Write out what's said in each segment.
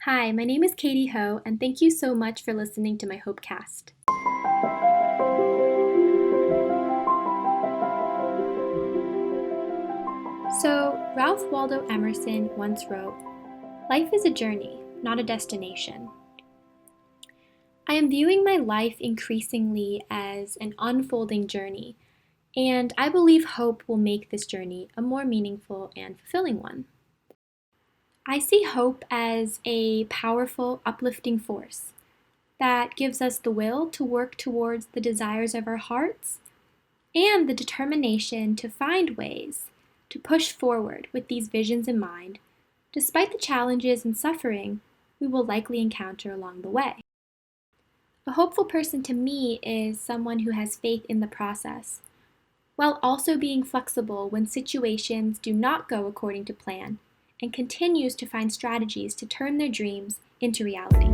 Hi, my name is Katie Ho, and thank you so much for listening to my Hopecast. So, Ralph Waldo Emerson once wrote, "Life is a journey, not a destination." I am viewing my life increasingly as an unfolding journey, and I believe hope will make this journey a more meaningful and fulfilling one. I see hope as a powerful, uplifting force that gives us the will to work towards the desires of our hearts and the determination to find ways to push forward with these visions in mind, despite the challenges and suffering we will likely encounter along the way. A hopeful person to me is someone who has faith in the process, while also being flexible when situations do not go according to plan and continues to find strategies to turn their dreams into reality.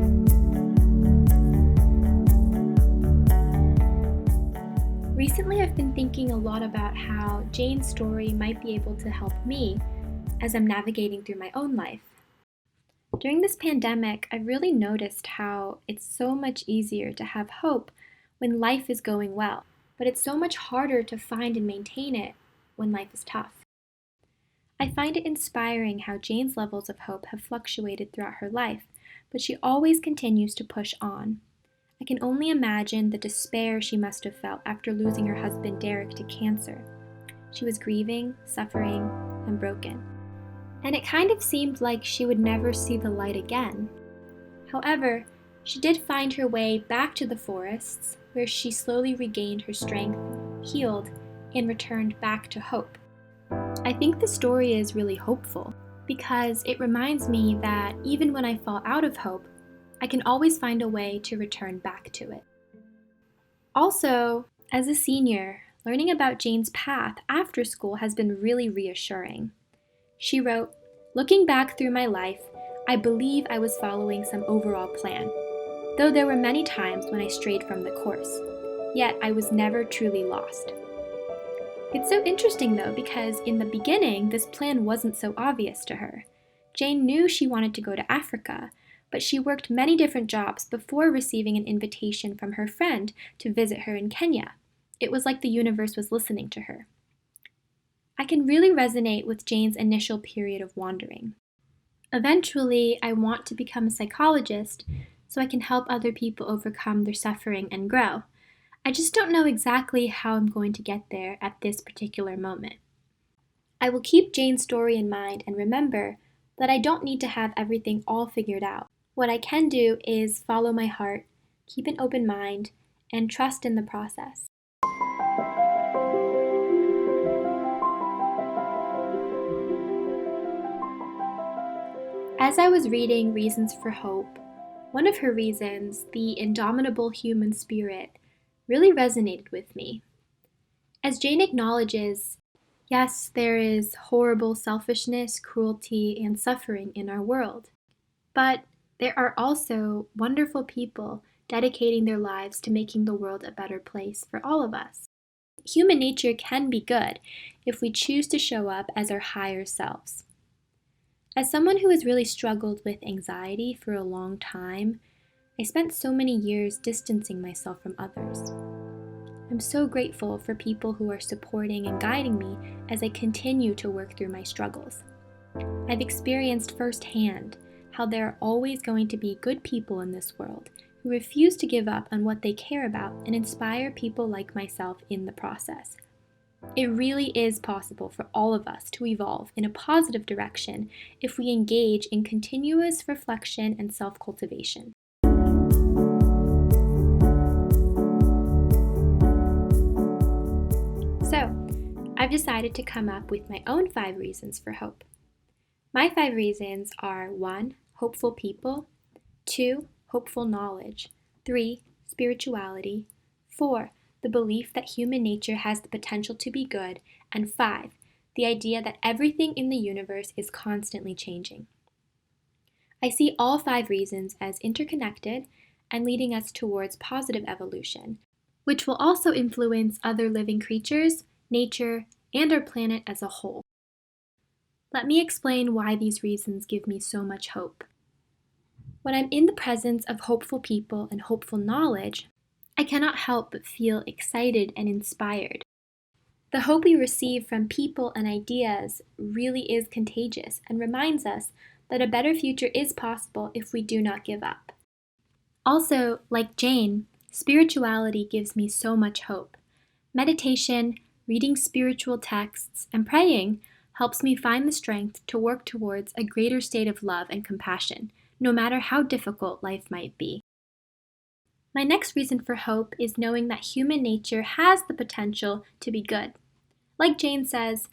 Recently, I've been thinking a lot about how Jane's story might be able to help me as I'm navigating through my own life. During this pandemic, I've really noticed how it's so much easier to have hope when life is going well, but it's so much harder to find and maintain it when life is tough. I find it inspiring how Jane's levels of hope have fluctuated throughout her life, but she always continues to push on. I can only imagine the despair she must have felt after losing her husband Derek to cancer. She was grieving, suffering, and broken. And it kind of seemed like she would never see the light again. However, she did find her way back to the forests, where she slowly regained her strength, healed, and returned back to hope. I think the story is really hopeful because it reminds me that even when I fall out of hope, I can always find a way to return back to it. Also, as a senior, learning about Jane's path after school has been really reassuring. She wrote, "Looking back through my life, I believe I was following some overall plan, though there were many times when I strayed from the course. Yet I was never truly lost." It's so interesting though, because in the beginning, this plan wasn't so obvious to her. Jane knew she wanted to go to Africa, but she worked many different jobs before receiving an invitation from her friend to visit her in Kenya. It was like the universe was listening to her. I can really resonate with Jane's initial period of wandering. Eventually, I want to become a psychologist so I can help other people overcome their suffering and grow. I just don't know exactly how I'm going to get there at this particular moment. I will keep Jane's story in mind and remember that I don't need to have everything all figured out. What I can do is follow my heart, keep an open mind, and trust in the process. As I was reading Reasons for Hope, one of her reasons, the indomitable human spirit, really resonated with me. As Jane acknowledges, yes, there is horrible selfishness, cruelty, and suffering in our world, but there are also wonderful people dedicating their lives to making the world a better place for all of us. Human nature can be good if we choose to show up as our higher selves. As someone who has really struggled with anxiety for a long time, I spent so many years distancing myself from others. I'm so grateful for people who are supporting and guiding me as I continue to work through my struggles. I've experienced firsthand how there are always going to be good people in this world who refuse to give up on what they care about and inspire people like myself in the process. It really is possible for all of us to evolve in a positive direction if we engage in continuous reflection and self-cultivation. So, I've decided to come up with my own 5 reasons for hope. My 5 reasons are 1. Hopeful people, 2. Hopeful knowledge, 3. Spirituality, 4. The belief that human nature has the potential to be good, and 5. The idea that everything in the universe is constantly changing. I see all 5 reasons as interconnected and leading us towards positive evolution, which will also influence other living creatures, nature, and our planet as a whole. Let me explain why these reasons give me so much hope. When I'm in the presence of hopeful people and hopeful knowledge, I cannot help but feel excited and inspired. The hope we receive from people and ideas really is contagious and reminds us that a better future is possible if we do not give up. Also, like Jane, spirituality gives me so much hope. Meditation, reading spiritual texts, and praying helps me find the strength to work towards a greater state of love and compassion, no matter how difficult life might be. My next reason for hope is knowing that human nature has the potential to be good. Like Jane says,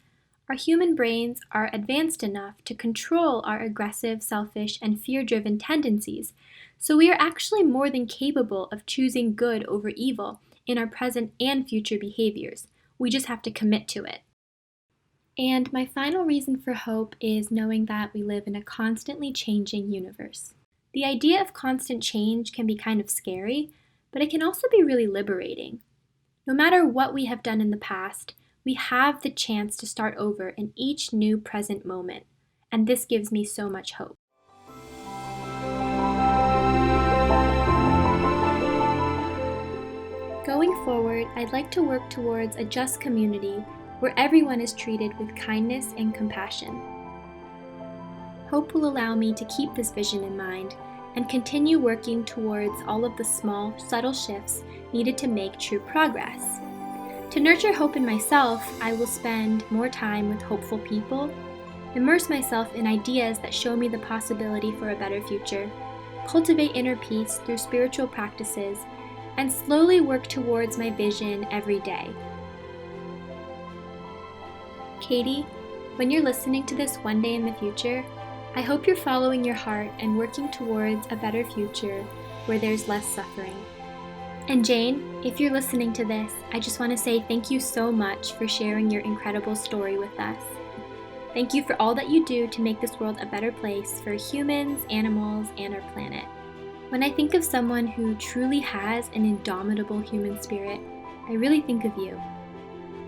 our human brains are advanced enough to control our aggressive, selfish, and fear-driven tendencies, so we are actually more than capable of choosing good over evil in our present and future behaviors. We just have to commit to it. And my final reason for hope is knowing that we live in a constantly changing universe. The idea of constant change can be kind of scary, but it can also be really liberating. No matter what we have done in the past, we have the chance to start over in each new present moment, and this gives me so much hope. Going forward, I'd like to work towards a just community where everyone is treated with kindness and compassion. Hope will allow me to keep this vision in mind and continue working towards all of the small, subtle shifts needed to make true progress. To nurture hope in myself, I will spend more time with hopeful people, immerse myself in ideas that show me the possibility for a better future, cultivate inner peace through spiritual practices, and slowly work towards my vision every day. Katie, when you're listening to this one day in the future, I hope you're following your heart and working towards a better future where there's less suffering. And Jane, if you're listening to this, I just want to say thank you so much for sharing your incredible story with us. Thank you for all that you do to make this world a better place for humans, animals, and our planet. When I think of someone who truly has an indomitable human spirit, I really think of you.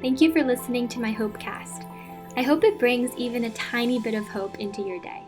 Thank you for listening to my Hopecast. I hope it brings even a tiny bit of hope into your day.